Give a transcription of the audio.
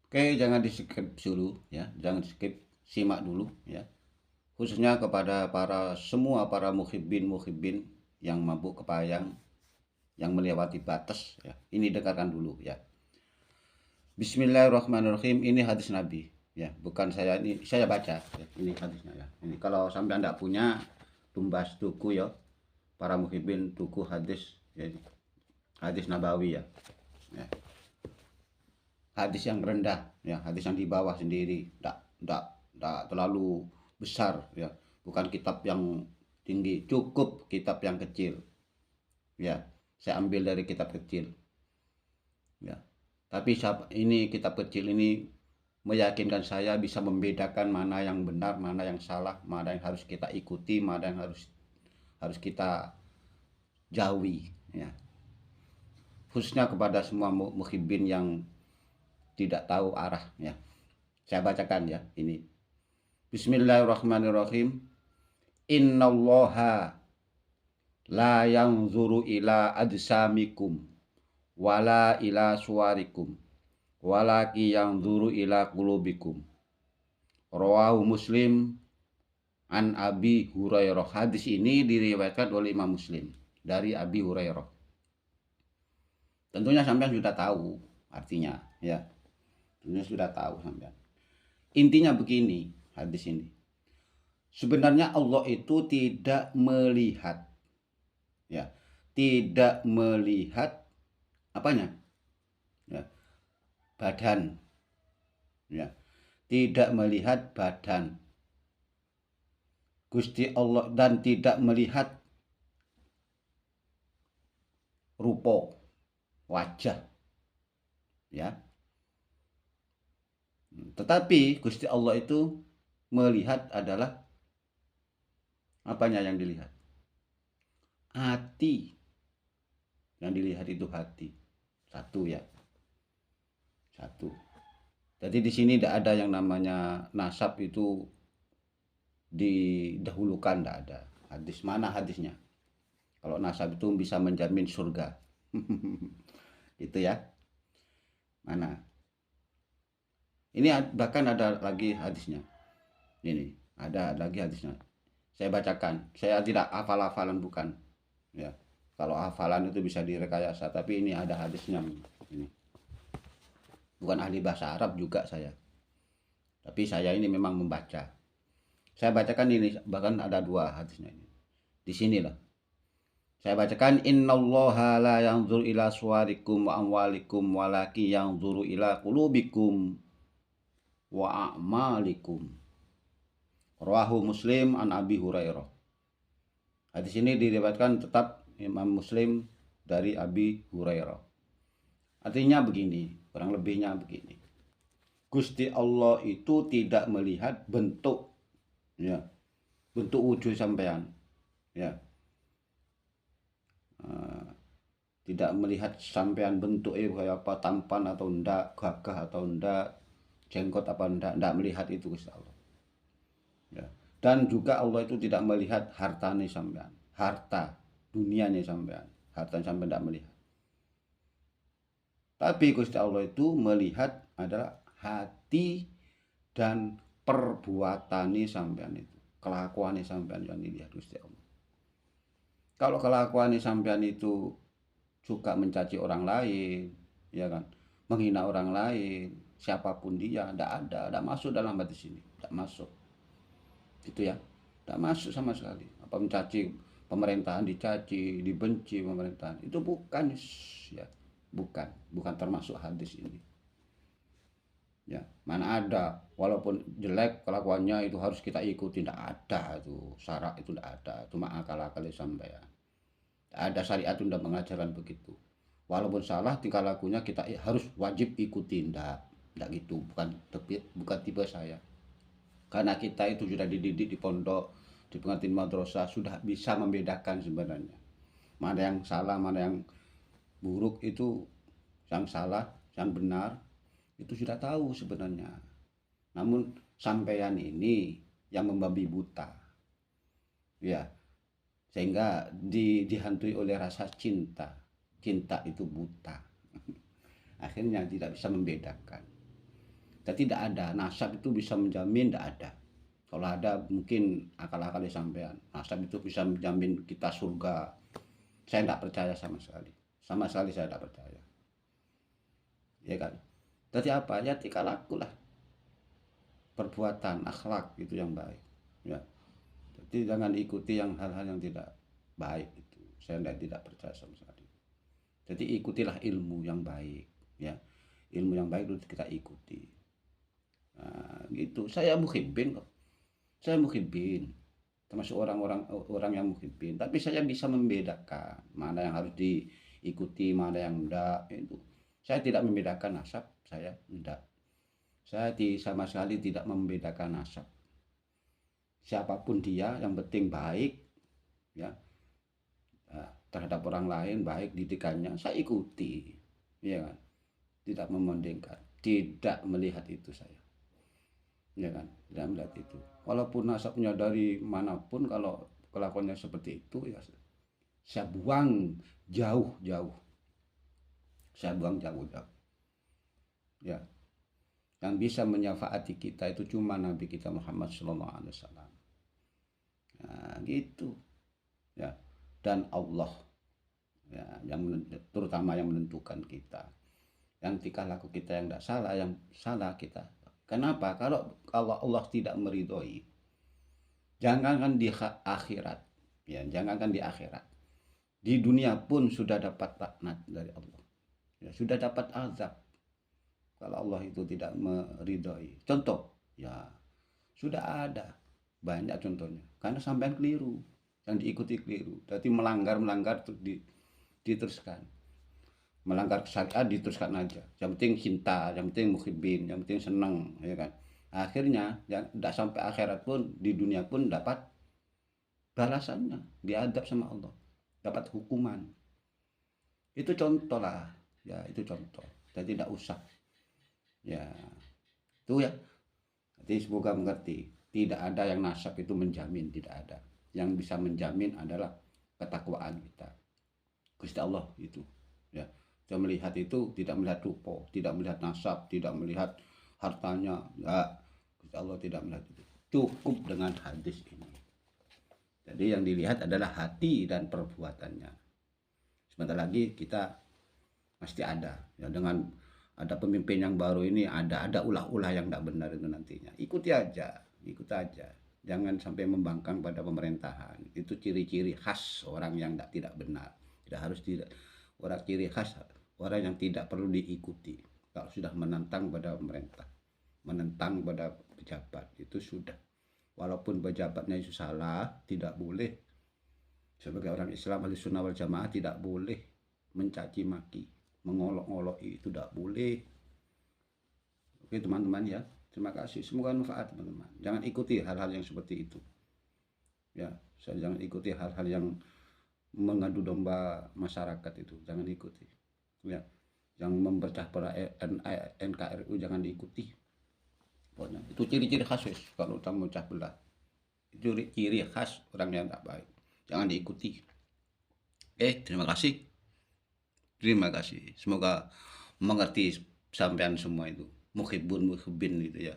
Oke, jangan di skip dulu ya, jangan skip, simak dulu ya. Khususnya kepada semua para muhibbin yang mabuk kepayang, yang melewati batas ya. Ini dengarkan dulu ya. Bismillahirrahmanirrahim. Ini hadis Nabi ya, bukan saya, ini saya baca ya. Ini hadisnya ya. Ini kalau sampai Anda punya, tumbas tuku ya. Para muhibbin tuku hadis ya. Hadis Nabawi ya. Ya. Hadis yang rendah ya, hadis yang di bawah sendiri, tidak terlalu besar ya, bukan kitab yang tinggi, cukup kitab yang kecil ya. Saya ambil dari kitab kecil ya, tapi ini kitab kecil ini meyakinkan saya bisa membedakan mana yang benar, mana yang salah, mana yang harus kita ikuti, mana yang harus kita jauhi ya, khususnya kepada semua muhibbin yang tidak tahu arah ya. Saya bacakan ya ini. Bismillahirrahmanirrahim. Innallaha la yanzuru ila ajsamikum wala ila suwarikum walaki yanzuru ila qulubikum. Rawahu Muslim an Abi Hurairah. Hadis ini diriwayatkan oleh Imam Muslim dari Abi Hurairah. Tentunya sampean sudah tahu artinya ya. Tentunya sudah tahu sampean. Intinya begini, hadis ini. Sebenarnya Allah itu tidak melihat ya, tidak melihat apanya? Ya, badan. Ya, tidak melihat badan. Gusti Allah, dan tidak melihat rupa, wajah. Ya. Tetapi Gusti Allah itu melihat adalah apanya yang dilihat? Hati. Yang dilihat itu hati. Satu ya. Satu. Jadi di sini tidak ada yang namanya nasab itu didahulukan, tidak ada. Hadis mana hadisnya? Kalau nasab itu bisa menjamin surga. Itu ya. Mana? Ini bahkan ada lagi hadisnya. Ini ada lagi hadisnya. Saya bacakan. Saya tidak hafal-hafalan, bukan. Ya. Kalau hafalan itu bisa direkayasa, tapi ini ada hadisnya. Ini. Bukan ahli bahasa Arab juga saya. Tapi saya ini memang membaca. Saya bacakan ini, bahkan ada dua hadisnya ini. Di sinilah. Saya bacakan, innallaha la yanzur ila suwarikum wa amwalikum walaki yanzuru ila qulubikum wa a'malikum. Rawahu Muslim an Abi Hurairah. Hadis ini diriwayatkan tetap Imam Muslim dari Abi Hurairah. Artinya begini, kurang lebihnya begini. Gusti Allah itu tidak melihat bentuk ya, bentuk wujud sampean ya. Tidak melihat sampean bentuknya kayak apa, tampan atau enggak, gagah atau enggak, jenggot apa enggak melihat itu Gusti Allah. Ya. Dan juga Allah itu tidak melihat hartanya sampean, harta dunianya sampean, harta sampean tidak melihat. Tapi Gusti Allah itu melihat adalah hati dan perbuatannya sampean itu, kelakuannya sampean yang dilihat Gusti Allah. Kalau kelakuannya sampean itu suka mencaci orang lain, ya kan, menghina orang lain, siapapun dia, tidak masuk dalam hadis ini, tidak masuk. Itu ya, tidak masuk sama sekali. Apa mencaci pemerintahan, dicaci, dibenci pemerintahan, itu bukan ya, bukan termasuk hadis ini. Ya, mana ada, walaupun jelek kelakuannya itu harus kita ikuti, tidak ada itu, syarat itu tidak ada, cuma akal-akal sampai ya. Ada syariat sudah mengajarkan begitu. Walaupun salah tingkah lakunya kita harus wajib ikuti, tidak gitu, bukan tipe saya. Karena kita itu sudah dididik di pondok, di pengantin madrasah, sudah bisa membedakan sebenarnya mana yang salah, mana yang buruk, itu yang salah, yang benar itu sudah tahu sebenarnya. Namun sampean ini yang membabi buta ya, sehingga dihantui oleh rasa cinta itu buta. Akhirnya tidak bisa membedakan. Dan tidak ada nasab itu bisa menjamin, tidak ada. Kalau ada mungkin akal-akal sampean. Nasab itu bisa menjamin kita surga. Saya tidak percaya sama sekali. Sama sekali saya tidak percaya. Ya kan? Jadi apa? Ya tingkah laku lah. Perbuatan, akhlak itu yang baik. Ya. Jadi jangan ikuti yang hal-hal yang tidak baik itu. Saya tidak percaya sama sekali. Jadi ikutilah ilmu yang baik. Ya. Ilmu yang baik itu kita ikuti. Nah, gitu. Saya muhibbin kok. Saya muhibbin. Termasuk orang yang muhibbin. Tapi saya bisa membedakan mana yang harus diikuti, mana yang enggak. Itu. Saya tidak membedakan nasab. Saya enggak. Saya sama sekali tidak membedakan nasab. Siapapun dia, yang penting baik, ya, terhadap orang lain, baik didikannya, saya ikuti, ya kan? Tidak memandingkan, tidak melihat itu saya, ya kan? Tidak melihat itu. Walaupun nasabnya dari manapun, kalau kelakuannya seperti itu, ya saya buang jauh-jauh, ya. Yang bisa menyafaati kita itu cuma Nabi kita Muhammad SAW. Nah, gitu ya. Dan Allah ya, terutama yang menentukan kita. Yang tingkah laku kita yang tidak salah, yang salah kita. Kenapa? Kalau Allah tidak meridhoi, jangankan di akhirat, ya, jangankan di akhirat, di dunia pun sudah dapat laknat dari Allah, ya, sudah dapat azab kalau Allah itu tidak meridhoi. Contoh, ya sudah ada banyak contohnya. Karena sampean keliru, yang diikuti keliru. Jadi melanggar terus diteruskan. Melanggar syariat diteruskan aja. Yang penting cinta, yang penting muhibbin, yang penting senang, ya kan. Akhirnya tidak sampai akhirat pun, di dunia pun dapat balasannya, diadab sama Allah, dapat hukuman. Itu contoh lah, ya itu contoh. Jadi tidak usah, ya itu ya. Jadi semoga mengerti. Tidak ada yang nasab itu menjamin, tidak ada. Yang bisa menjamin adalah ketakwaan kita. Gusti Allah itu, ya. Kita melihat itu tidak melihat rupa, tidak melihat nasab, tidak melihat hartanya, ya. Gusti Allah tidak melihat itu. Cukup dengan hadis ini. Jadi yang dilihat adalah hati dan perbuatannya. Sebentar lagi kita pasti ada, ya, dengan ada pemimpin yang baru ini, ada ulah-ulah yang tidak benar itu nantinya. Ikuti aja. Ikut aja, jangan sampai membangkang pada pemerintahan. Itu ciri-ciri khas orang yang tidak benar. Tidak harus tidak, orang ciri khas orang yang tidak perlu diikuti. Kalau sudah menentang pada pemerintah, menentang pada pejabat, itu sudah. Walaupun pejabatnya itu salah, tidak boleh. Sebagai orang Islam ahli sunnah wal jamaah tidak boleh mencaci maki, mengolok-olok, itu tidak boleh. Oke teman-teman ya. Terima kasih. Semoga manfaat teman-teman. Jangan ikuti hal-hal yang seperti itu. Ya, jangan ikuti hal-hal yang mengadu domba masyarakat itu. Jangan ikuti. Ya, yang memecah belah NKRI jangan diikuti. Pokoknya itu ciri-ciri khas kalau kamu memecah belah. Itu ciri khas orang yang tak baik. Jangan diikuti. Terima kasih. Terima kasih. Semoga mengerti sampean semua itu. Muhibbin itu ya.